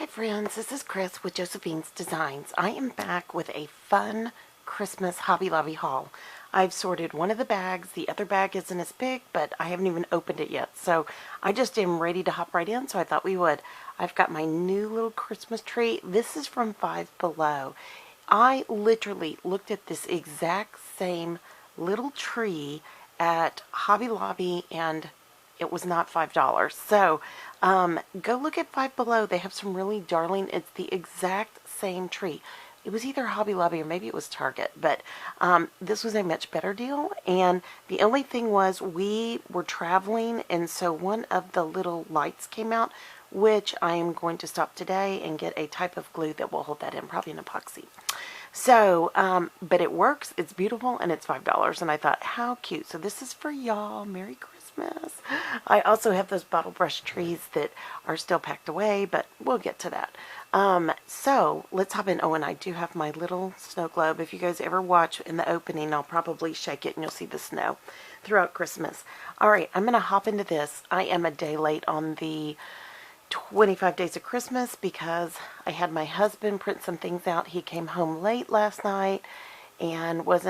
friends, this is Chris with Josephine's Designs. I am back with a fun Christmas Hobby Lobby haul. I've sorted one of the bags. The other bag isn't as big, but I haven't even opened it yet. So I just am ready to hop right in, so I thought we would. I've got my new little Christmas tree. This is from Five Below. I literally looked at this exact same little tree at Hobby Lobby, and it was not $5. So go look at Five Below. They have some really darling, it's the exact same tree. It was either Hobby Lobby or maybe it was Target, but this was a much better deal. And the only thing was we were traveling, and so one of the little lights came out, which I am going to stop today and get a type of glue that will hold that in, probably an epoxy. So, but it works, it's beautiful, and it's $5. And I thought, how cute. So this is for y'all. Merry Christmas. I also have those bottle brush trees that are still packed away, but we'll get to that. So let's hop in. Oh, and I do have my little snow globe. If you guys ever watch in the opening, I'll probably shake it and you'll see the snow throughout Christmas. All right, I'm going to hop into this. I am a day late on the 25 Days of Christmas because I had my husband print some things out. He came home late last night and was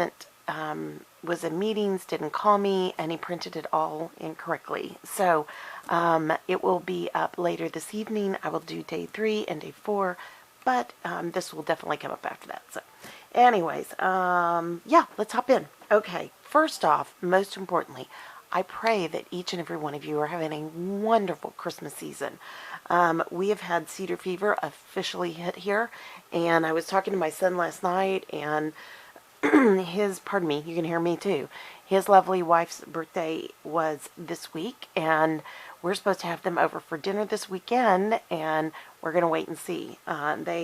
in meetings, didn't call me, and he printed it all incorrectly. So it will be up later this evening. I will do day 3 and day 4, but this will definitely come up after that. So anyways, yeah, let's hop in. Okay, first off, most importantly, I pray that each and every one of you are having a wonderful Christmas season. We have had Cedar Fever officially hit here, and I was talking to my son last night, and pardon me, you can hear me too, his lovely wife's birthday was this week, and we're supposed to have them over for dinner this weekend, and we're going to wait and see.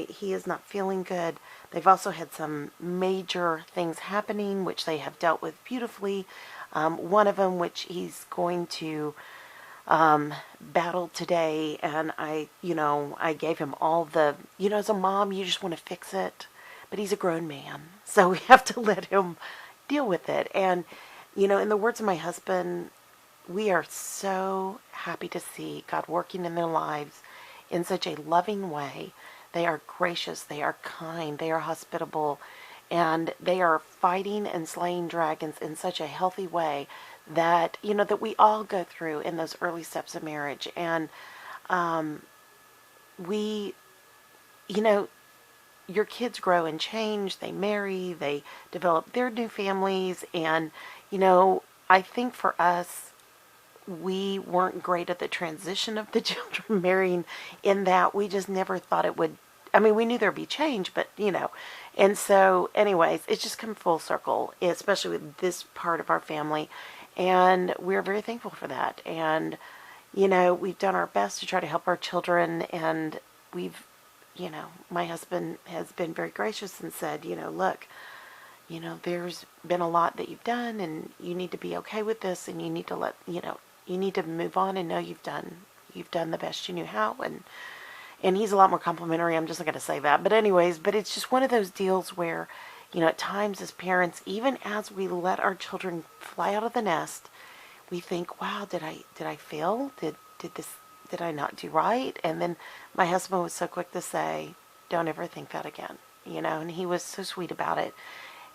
He is not feeling good. They've also had some major things happening, which they have dealt with beautifully. One of them, which he's going to battle today, and I gave him all the, as a mom, you just want to fix it, but he's a grown man, so we have to let him deal with it. And, in the words of my husband, we are so happy to see God working in their lives in such a loving way. They are gracious, they are kind, they are hospitable, and they are fighting and slaying dragons in such a healthy way that, that we all go through in those early steps of marriage. And your kids grow and change, they marry, they develop their new families, and, I think for us, we weren't great at the transition of the children marrying, in that we just never thought it would, we knew there'd be change, but, and so, anyways, it's just come full circle, especially with this part of our family, and we're very thankful for that. And, we've done our best to try to help our children, and we've, my husband has been very gracious and said, look, there's been a lot that you've done, and you need to be okay with this, and you need to you need to move on and know you've done the best you knew how. And he's a lot more complimentary. I'm just not going to say that. But anyways, it's just one of those deals where, at times as parents, even as we let our children fly out of the nest, we think, wow, did I fail? Did I not do right? And then my husband was so quick to say, don't ever think that again, and he was so sweet about it.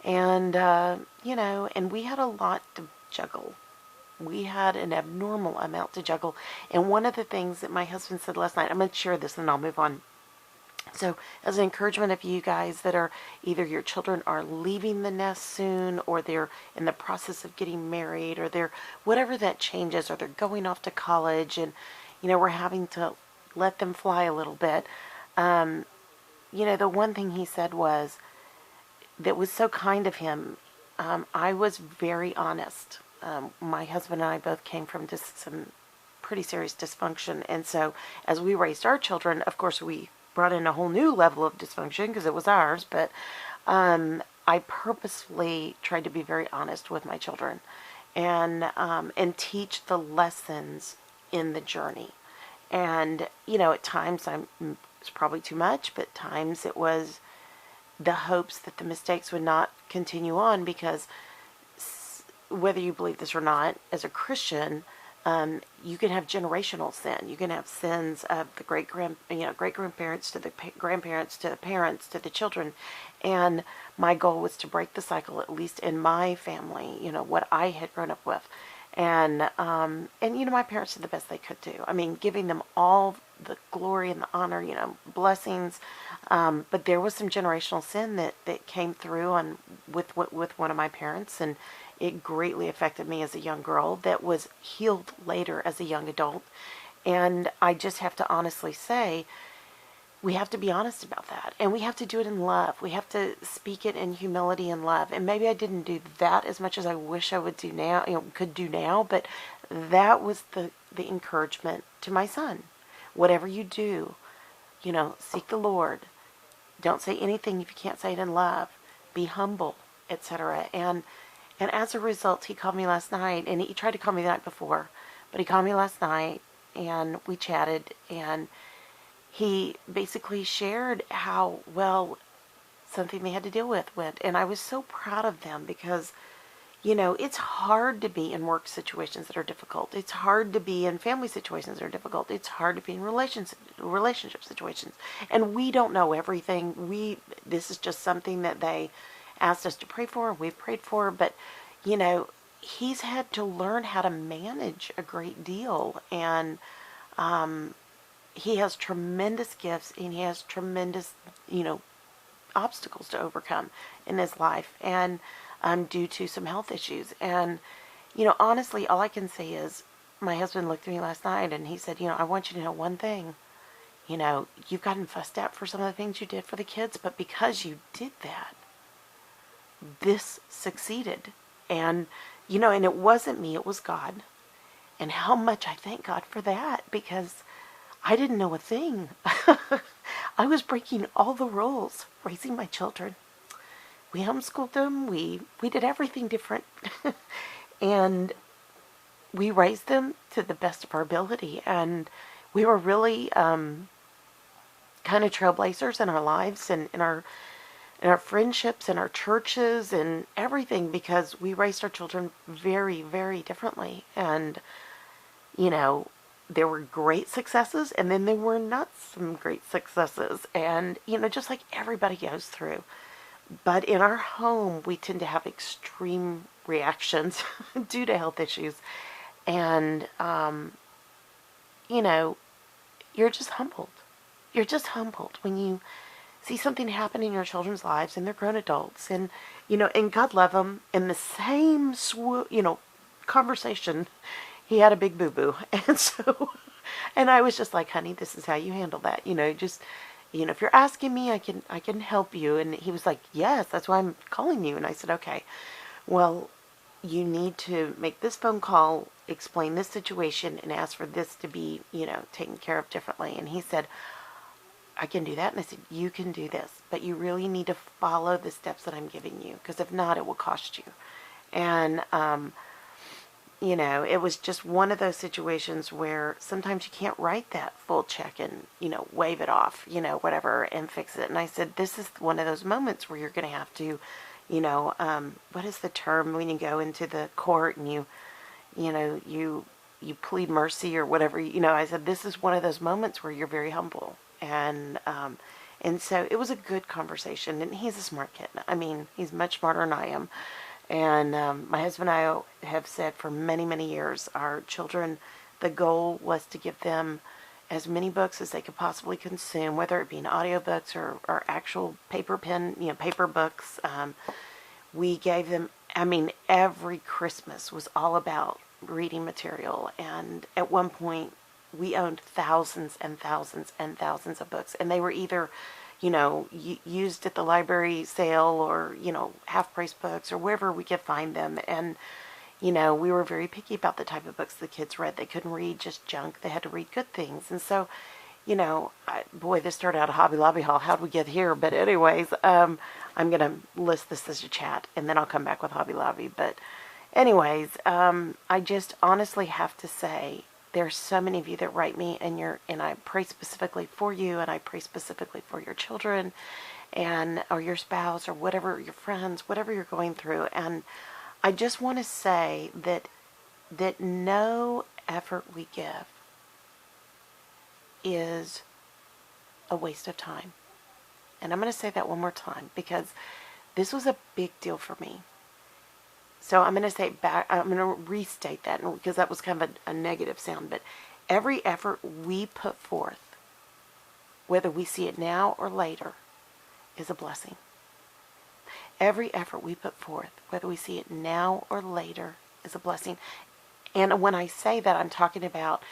And, and we had a lot to juggle. We had an abnormal amount to juggle. And one of the things that my husband said last night, I'm going to share this and then I'll move on. So as an encouragement of you guys that are either your children are leaving the nest soon, or they're in the process of getting married, or they're whatever that changes, or they're going off to college, and, we're having to let them fly a little bit. The one thing he said was, that was so kind of him. I was very honest. My husband and I both came from just some pretty serious dysfunction. And so as we raised our children, of course, we brought in a whole new level of dysfunction because it was ours. But I purposefully tried to be very honest with my children and teach the lessons in the journey. And, at times it's probably too much, but at times it was the hopes that the mistakes would not continue on, because whether you believe this or not, as a Christian, You can have generational sin. You can have sins of the great grandparents to the grandparents to the parents to the children. And my goal was to break the cycle, at least in my family, what I had grown up with. And my parents did the best they could do. I mean, giving them all the glory and the honor, blessings. But there was some generational sin that came through with one of my parents, and it greatly affected me as a young girl that was healed later as a young adult. And I just have to honestly say, we have to be honest about that. And we have to do it in love. We have to speak it in humility and love. And maybe I didn't do that as much as I wish I would do now, could do now, but that was the encouragement to my son. Whatever you do, seek the Lord. Don't say anything if you can't say it in love. Be humble, etc. And as a result, he called me last night, and he tried to call me the night before, but he called me last night, and we chatted, and he basically shared how well something they had to deal with went. And I was so proud of them because, it's hard to be in work situations that are difficult. It's hard to be in family situations that are difficult. It's hard to be in relationship situations. And we don't know everything. This is just something that they asked us to pray for, and we've prayed for. But, he's had to learn how to manage a great deal. And he has tremendous gifts, and he has tremendous, obstacles to overcome in his life, and due to some health issues. And, honestly, all I can say is my husband looked at me last night and he said, I want you to know one thing. You've gotten fussed at for some of the things you did for the kids, but because you did that, this succeeded. And, and it wasn't me, it was God. And how much I thank God for that, because I didn't know a thing. I was breaking all the rules, raising my children. We homeschooled them. We did everything different. And we raised them to the best of our ability. And we were really kind of trailblazers in our lives and in our friendships and our churches and everything, because we raised our children very, very differently. And, there were great successes, and then there were not some great successes. And, just like everybody goes through. But in our home, we tend to have extreme reactions due to health issues. And, you're just humbled. You're just humbled when you see something happen in your children's lives, and they're grown adults. And, and God love them. In the same, conversation, he had a big boo-boo. And so, and I was just like, honey, this is how you handle that. If you're asking me, I can help you. And he was like, yes, that's why I'm calling you. And I said, okay, well, you need to make this phone call, explain this situation, and ask for this to be, taken care of differently. And he said, I can do that. And I said, you can do this, but you really need to follow the steps that I'm giving you, because if not, it will cost you. And, it was just one of those situations where sometimes you can't write that full check and, wave it off, whatever, and fix it. And I said, this is one of those moments where you're going to have to, what is the term when you go into the court and you plead mercy or whatever, I said, this is one of those moments where you're very humble. And so it was a good conversation, and he's a smart kid. I mean, he's much smarter than I am. And my husband and I have said for many, many years, our children, the goal was to give them as many books as they could possibly consume, whether it be in audiobooks or actual paper books. We gave them, every Christmas was all about reading material. And at one point, we owned thousands and thousands and thousands of books. And they were either used at the library sale or, half-price books or wherever we could find them. And, we were very picky about the type of books the kids read. They couldn't read just junk. They had to read good things. And so, this started out a Hobby Lobby haul. How'd we get here? But anyways, I'm going to list this as a chat, and then I'll come back with Hobby Lobby. But anyways, I just honestly have to say, there's so many of you that write me, and I pray specifically for you, and I pray specifically for your children, or your spouse, or whatever, your friends, whatever you're going through. And I just want to say that no effort we give is a waste of time. And I'm going to say that one more time because this was a big deal for me. So I'm going to say it back, I'm going to restate that because that was kind of a negative sound. But every effort we put forth, whether we see it now or later, is a blessing. Every effort we put forth, whether we see it now or later, is a blessing. And when I say that, I'm talking about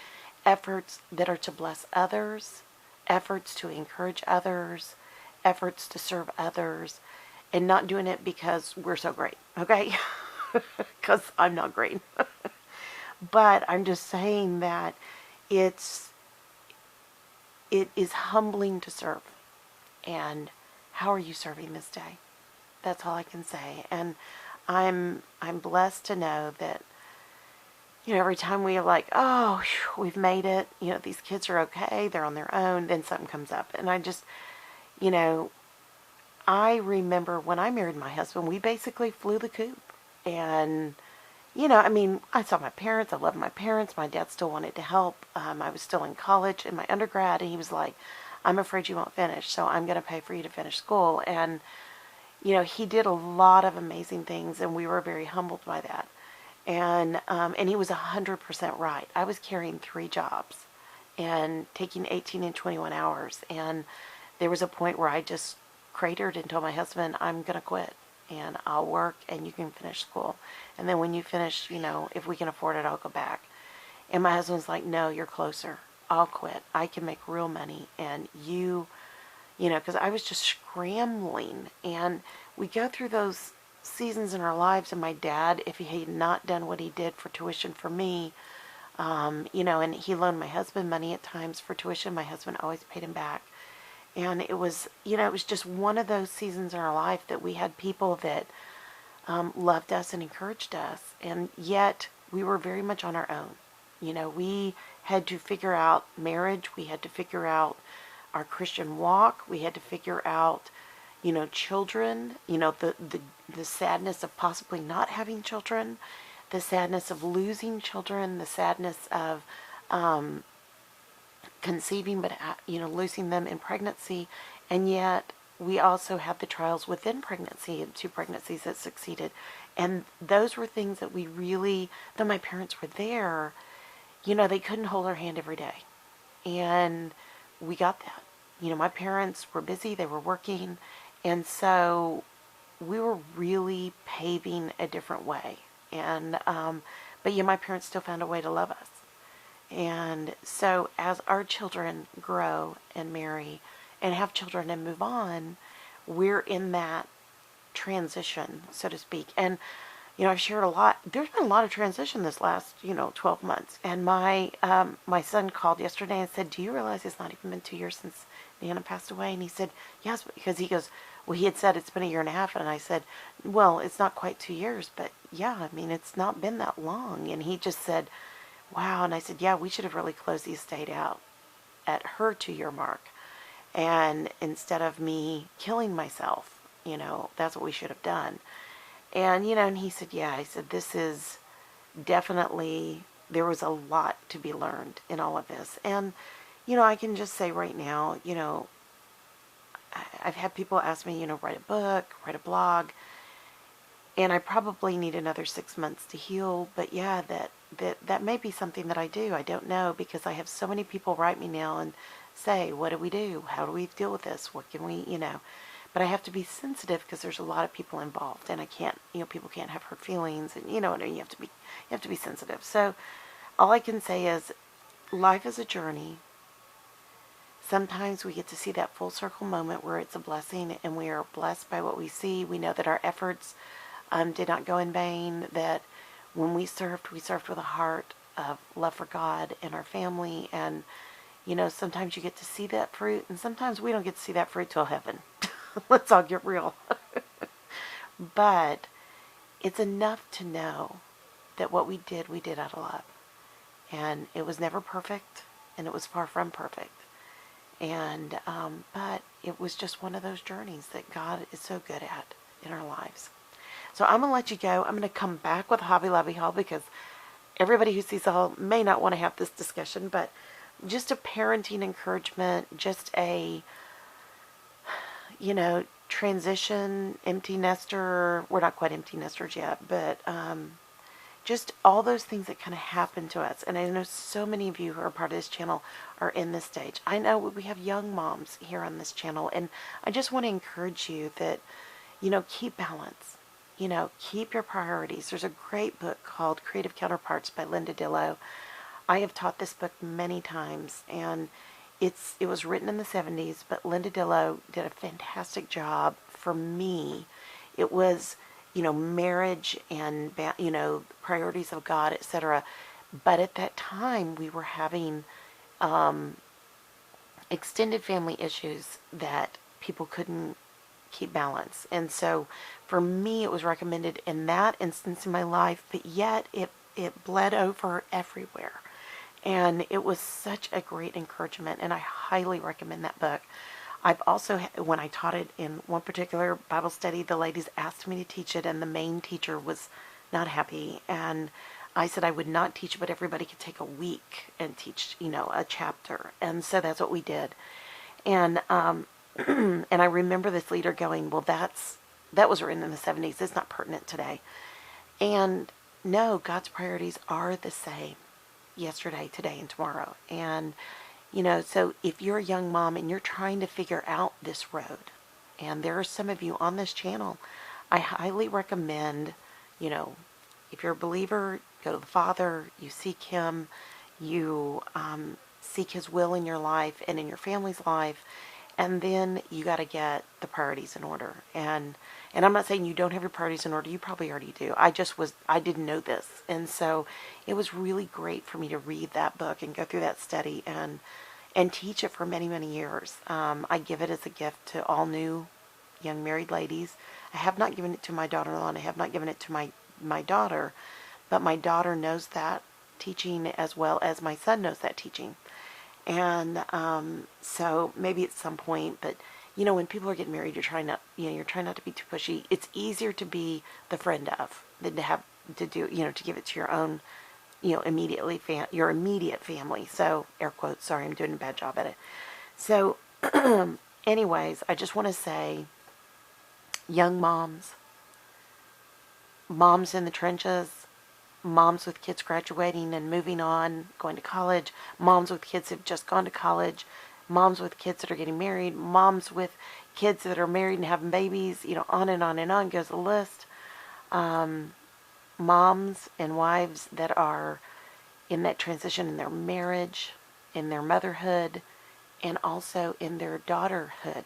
efforts that are to bless others, efforts to encourage others, efforts to serve others, and not doing it because we're so great, okay? Because I'm not great. But I'm just saying that it is humbling to serve. And how are you serving this day? That's all I can say. And I'm blessed to know that, every time we are like, oh, we've made it, these kids are okay, they're on their own, then something comes up. And I just, I remember when I married my husband, we basically flew the coop. And, I saw my parents, I loved my parents, my dad still wanted to help. I was still in college in my undergrad, and he was like, I'm afraid you won't finish, so I'm going to pay for you to finish school. And, he did a lot of amazing things, and we were very humbled by that. And he was 100% right. I was carrying 3 jobs and taking 18 and 21 hours. And there was a point where I just cratered and told my husband, I'm going to quit. And I'll work and you can finish school. And then when you finish, if we can afford it, I'll go back. And my husband's like, no, you're closer. I'll quit. I can make real money. And because I was just scrambling. And we go through those seasons in our lives, and my dad, if he had not done what he did for tuition for me, and he loaned my husband money at times for tuition, my husband always paid him back. And it was just one of those seasons in our life that we had people that loved us and encouraged us, and yet we were very much on our own. We had to figure out marriage, we had to figure out our Christian walk, we had to figure out children, the sadness of possibly not having children, the sadness of losing children, the sadness of conceiving but losing them in pregnancy. And yet we also had the trials within pregnancy, and 2 pregnancies that succeeded. And those were things that we really, though my parents were there, they couldn't hold our hand every day. And we got that. My parents were busy, they were working, and so we were really paving a different way. And but my parents still found a way to love us. And so as our children grow and marry and have children and move on, we're in that transition, so to speak. And I've shared a lot. There's been a lot of transition this last 12 months. And my son called yesterday and said, do you realize it's not even been 2 years since Nana passed away? And he said, yes, because he goes, well, he had said it's been 1.5 years. And I said, well, it's not quite 2 years, but yeah, it's not been that long. And he just said, wow. And I said, yeah, we should have really closed the estate out at her 2-year mark. And instead of me killing myself, that's what we should have done. And, and he said, yeah, I said, this is definitely, there was a lot to be learned in all of this. And, I can just say right now, I've had people ask me, write a book, write a blog, and I probably need another 6 months to heal. But yeah, that may be something that I do. I don't know, because I have so many people write me now and say, what do we do? How do we deal with this? What can we, But I have to be sensitive because there's a lot of people involved, and I can't, people can't have hurt feelings, and you have to be sensitive. So all I can say is life is a journey. Sometimes we get to see that full circle moment where it's a blessing and we are blessed by what we see. We know that our efforts did not go in vain, that when we served with a heart of love for God and our family. And, sometimes you get to see that fruit, and sometimes we don't get to see that fruit till heaven. Let's all get real. But it's enough to know that what we did out of love. And it was never perfect, and it was far from perfect. And, but it was just one of those journeys that God is so good at in our lives. So I'm going to let you go. I'm going to come back with a Hobby Lobby haul because everybody who sees all may not want to have this discussion, but just a parenting encouragement, just a, transition, empty nester. We're not quite empty nesters yet, but just all those things that kind of happen to us. And I know so many of you who are part of this channel are in this stage. I know we have young moms here on this channel, and I just want to encourage you that, keep balance. Keep your priorities. There's a great book called Creative Counterparts by Linda Dillow. I have taught this book many times, and it was written in the 70s, but Linda Dillow did a fantastic job for me. It was, marriage and, priorities of God, etc. But at that time, we were having extended family issues that people couldn't keep balance. And so for me, it was recommended in that instance in my life, but yet it bled over everywhere. And it was such a great encouragement, and I highly recommend that book. I've also, when I taught it in one particular Bible study, the ladies asked me to teach it, and the main teacher was not happy. And I said I would not teach it, but everybody could take a week and teach, a chapter. And so that's what we did. And and I remember this leader going, well, that was written in the 70s. It's not pertinent today. And no, God's priorities are the same yesterday, today, and tomorrow. And, so if you're a young mom and you're trying to figure out this road, and there are some of you on this channel, I highly recommend, if you're a believer, go to the Father, you seek Him, you seek His will in your life and in your family's life, and then you got to get the priorities in order. And I'm not saying you don't have your priorities in order. You probably already do. I didn't know this. And so it was really great for me to read that book and go through that study and teach it for many, many years. I give it as a gift to all new young married ladies. I have not given it to my daughter-in-law, and I have not given it to my daughter, but my daughter knows that teaching as well as my son knows that teaching. And so maybe at some point, but when people are getting married, you're trying not to be too pushy. It's easier to be the friend of than to have to do, to give it to your own, immediately your immediate family. So air quotes. Sorry, I'm doing a bad job at it. So, anyways, I just want to say, young moms in the trenches, moms with kids graduating and moving on, going to college, moms with kids who've just gone to college, moms with kids that are getting married, moms with kids that are married and having babies, on and on goes the list. Moms and wives that are in that transition in their marriage, in their motherhood, and also in their daughterhood.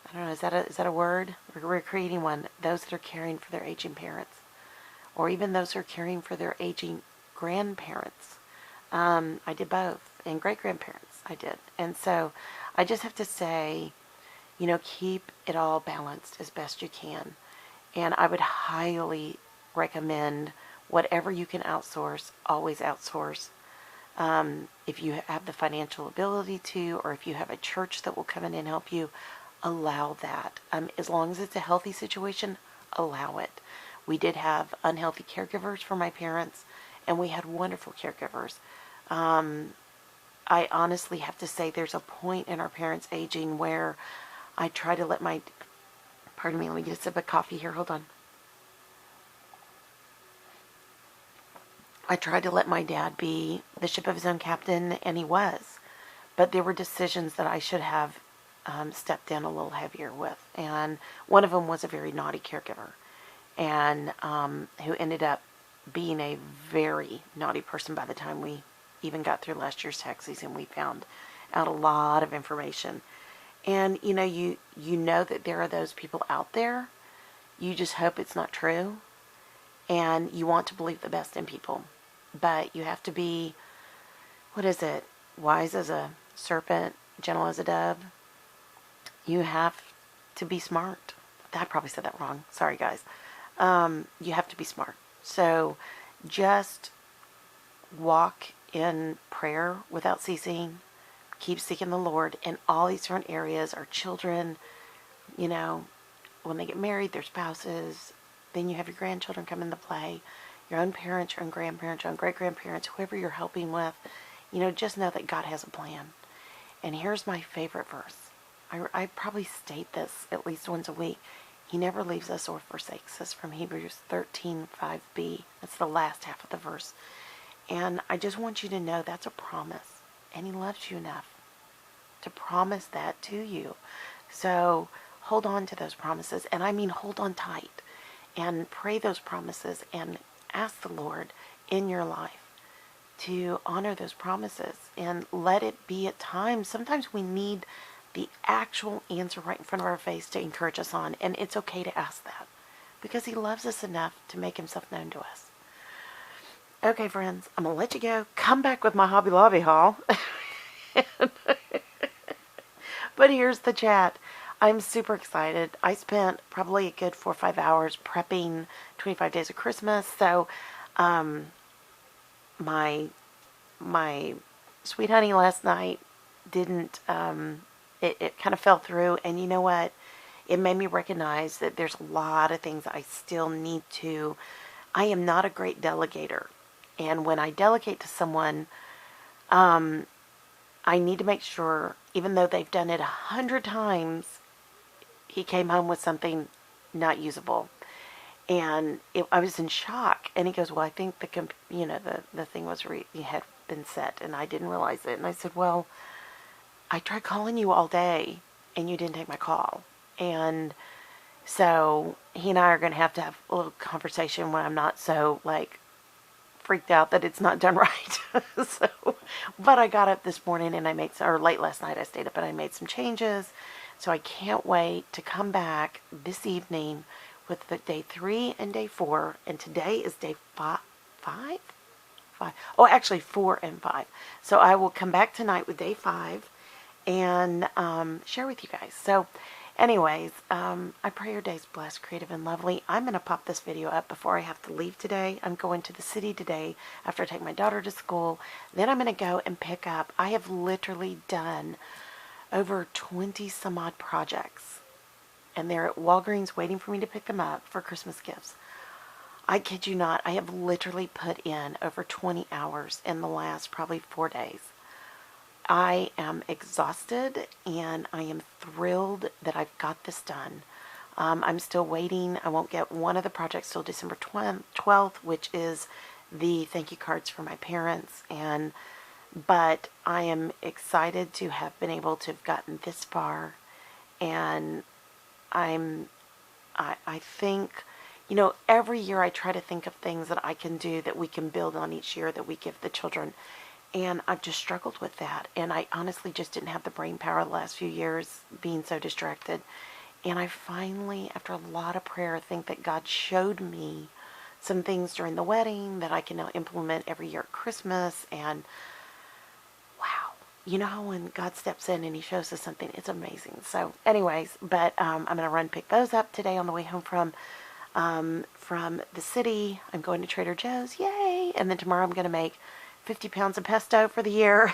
I don't know, is that a word? We're creating one. Those that are caring for their aging parents, or even those who are caring for their aging grandparents. I did both, and great-grandparents I did. And so I just have to say, keep it all balanced as best you can. And I would highly recommend whatever you can outsource, always outsource. If you have the financial ability to, or if you have a church that will come in and help you, allow that. As long as it's a healthy situation, allow it. We did have unhealthy caregivers for my parents, and we had wonderful caregivers. I honestly have to say there's a point in our parents' aging where I try to let pardon me, let me get a sip of coffee here, hold on. I tried to let my dad be the ship of his own captain, and he was. But there were decisions that I should have stepped in a little heavier with. And one of them was a very naughty caregiver, and who ended up being a very naughty person by the time we even got through last year's tax season. We found out a lot of information. And, you know that there are those people out there. You just hope it's not true. And you want to believe the best in people. But you have to be, wise as a serpent, gentle as a dove. You have to be smart. I probably said that wrong. Sorry, guys. You have to be smart. So just walk in prayer without ceasing. Keep seeking the Lord in all these different areas. Our children, when they get married, their spouses. Then you have your grandchildren come into play. your own parents, your own grandparents, your own great-grandparents, whoever you're helping with, just know that God has a plan. And here's my favorite verse. I probably state this at least once a week. He never leaves us or forsakes us, from Hebrews 13:5b. That's the last half of the verse. And I just want you to know that's a promise. And he loves you enough to promise that to you. So hold on to those promises. And I mean hold on tight. And pray those promises and ask the Lord in your life to honor those promises. And let it be at times. Sometimes we need the actual answer right in front of our face to encourage us on. And it's okay to ask that, because he loves us enough to make himself known to us. Okay, friends, I'm going to let you go. Come back with my Hobby Lobby haul. But here's the chat. I'm super excited. I spent probably a good 4 or 5 hours prepping 25 Days of Christmas. So, my sweet honey last night didn't, it kind of fell through. And you know what? It made me recognize that there's a lot of things I still need to. I am not a great delegator. And when I delegate to someone, I need to make sure, even though they've done it 100 times, he came home with something not usable. And I was in shock. And he goes, well, I think the thing was had been set, and I didn't realize it. And I said, well, I tried calling you all day, and you didn't take my call. And so he and I are going to have a little conversation when I'm not so, freaked out that it's not done right. But I got up this morning and or late last night I stayed up and I made some changes. So I can't wait to come back this evening with the day 3 and day 4. And today is day 5? Oh, actually 4 and 5. So I will come back tonight with day 5 and share with you guys. So anyways, I pray your day's blessed, creative, and lovely. I'm going to pop this video up before I have to leave today. I'm going to the city today after I take my daughter to school. Then I'm going to go and pick up. I have literally done over 20 some odd projects. And they're at Walgreens waiting for me to pick them up for Christmas gifts. I kid you not, I have literally put in over 20 hours in the last probably 4 days. I am exhausted, and I am thrilled that I've got this done. I'm still waiting. I won't get one of the projects till December 12th, which is the thank you cards for my parents. But I am excited to have been able to have gotten this far. And I think, every year I try to think of things that I can do that we can build on each year that we give the children. And I've just struggled with that. And I honestly just didn't have the brain power the last few years, being so distracted. And I finally, after a lot of prayer, think that God showed me some things during the wedding that I can now implement every year at Christmas. And wow, you know how when God steps in and he shows us something, it's amazing. So anyways, but I'm going to run pick those up today on the way home from the city. I'm going to Trader Joe's. Yay! And then tomorrow I'm going to make 50 pounds of pesto for the year.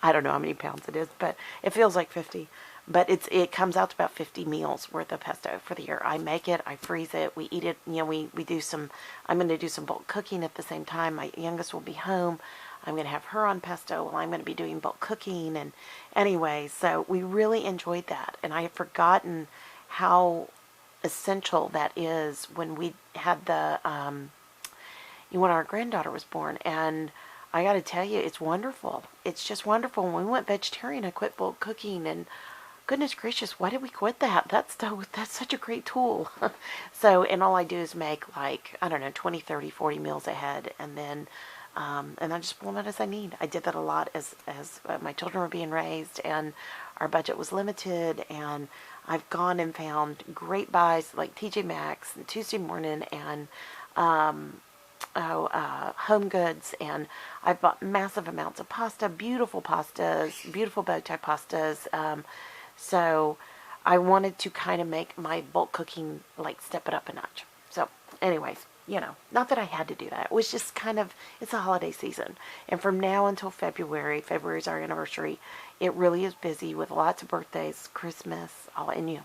I don't know how many pounds it is, but it feels like 50. But it comes out to about 50 meals worth of pesto for the year. I make it, I freeze it, we eat it. We do some, I'm going to do some bulk cooking at the same time. My youngest will be home. I'm going to have her on pesto while I'm going to be doing bulk cooking. And anyway, so we really enjoyed that. And I had forgotten how essential that is when we had when our granddaughter was born. And I got to tell you, it's wonderful. It's just wonderful. When we went vegetarian, I quit bulk cooking, and goodness gracious, why did we quit that? That's such a great tool. So, and all I do is make 20, 30, 40 meals ahead, and then and I just pull it as I need. I did that a lot as my children were being raised, and our budget was limited, and I've gone and found great buys like TJ Maxx and Tuesday Morning and Home Goods, and I've bought massive amounts of pasta, beautiful pastas, beautiful bow tie pastas. So I wanted to kind of make my bulk cooking, step it up a notch. So anyways, not that I had to do that. It was just it's a holiday season. And from now until February is our anniversary, it really is busy with lots of birthdays, Christmas,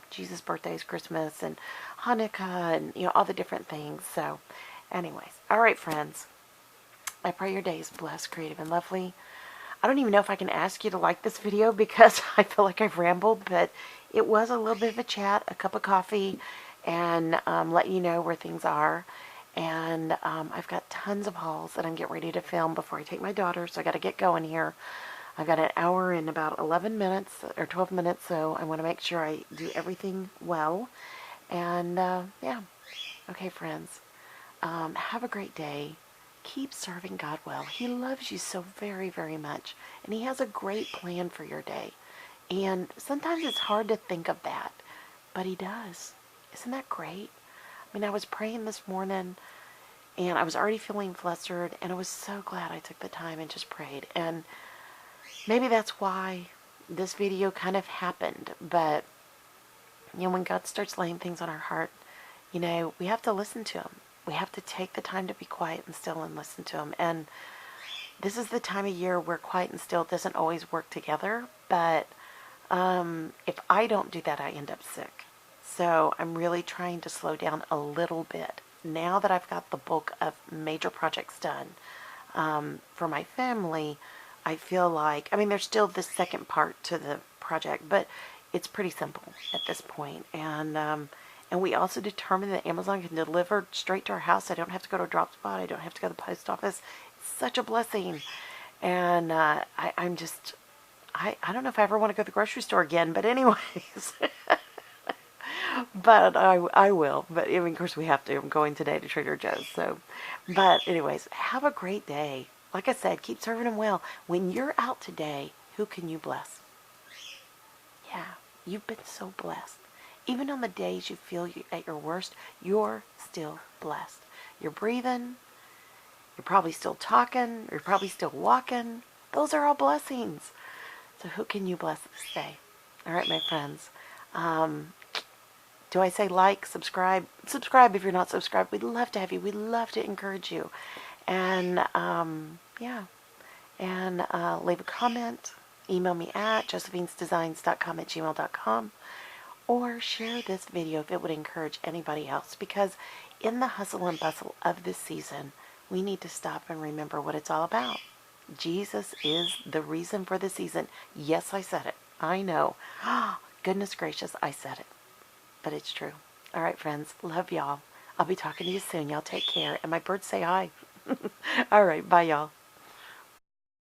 Jesus' birthdays, Christmas, and Hanukkah, and, all the different things. So Anyways, all right, friends. I pray your day is blessed, creative, and lovely. I don't even know if I can ask you to like this video because I feel like I've rambled, but it was a little bit of a chat, a cup of coffee, and let you know where things are. And I've got tons of hauls that I'm getting ready to film before I take my daughter, so I got to get going here. I've got an hour and about 11 minutes or 12 minutes, so I want to make sure I do everything well. And yeah, okay, friends, have a great day. Keep serving God well. He loves you so very, very much, and He has a great plan for your day. And sometimes it's hard to think of that, but He does. Isn't that great? I mean, I was praying this morning, and I was already feeling flustered, and I was so glad I took the time and just prayed. And maybe that's why this video kind of happened, but, you know, when God starts laying things on our heart, you know, we have to listen to Him. We have to take the time to be quiet and still and listen to Him. And this is the time of year where quiet and still doesn't always work together, but if I don't do that, I end up sick. So I'm really trying to slow down a little bit. Now that I've got the bulk of major projects done for my family, I feel like, I mean, there's still the second part to the project, but it's pretty simple at this point. And we also determined that Amazon can deliver straight to our house. I don't have to go to a drop spot. I don't have to go to the post office. It's such a blessing. And I'm just, I don't know if I ever want to go to the grocery store again, but anyways. But I will. But I mean, of course we have to. I'm going today to Trader Joe's. So, but anyways, have a great day. Like I said, keep serving Him well. When you're out today, who can you bless? Yeah, you've been so blessed. Even on the days you feel at your worst, you're still blessed. You're breathing. You're probably still talking. You're probably still walking. Those are all blessings. So who can you bless this day? All right, my friends. Do I say like, subscribe? Subscribe if you're not subscribed. We'd love to have you. We'd love to encourage you. And, yeah. And leave a comment. Email me at josephinesdesigns.com@gmail.com. Or share this video if it would encourage anybody else. Because in the hustle and bustle of this season, we need to stop and remember what it's all about. Jesus is the reason for the season. Yes, I said it. I know. Goodness gracious, I said it. But it's true. All right, friends. Love y'all. I'll be talking to you soon. Y'all take care. And my birds say hi. All right. Bye, y'all.